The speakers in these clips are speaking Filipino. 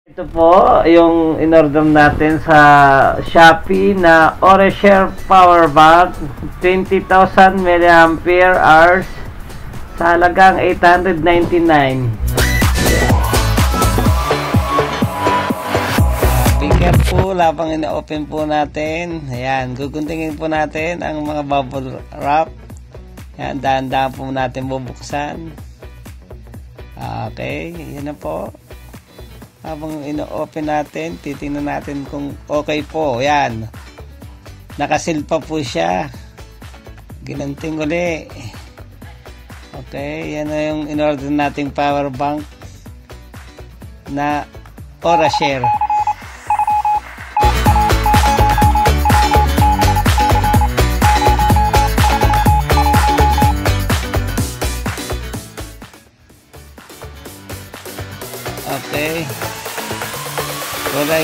Ito po yung in-order natin sa Shopee na Oreshare Power Bank 20,000 mAh sa halagang 899. Be careful habang ina-open po natin. Ayan, guguntingin po natin ang mga bubble wrap. Ayan, dahan-dahan po natin bubuksan. Okay, yan na po. Habang ino-open natin, titingnan natin kung okay po. Yan. Nakasil pa po siya. Ginanting uli. Okay, yan na yung in-order nating power bank na Oreshare. Okay. Kulay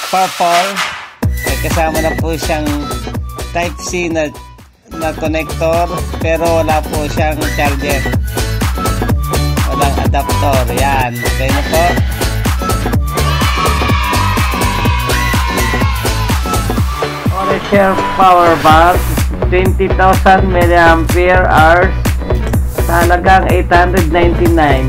purple. Ay, kasama na po siyang type C na connector, pero wala po siyang charger. Walang adapter. Yan. Okay na po. Oreshare Power Bank 20,000 mAh sa halagang 899.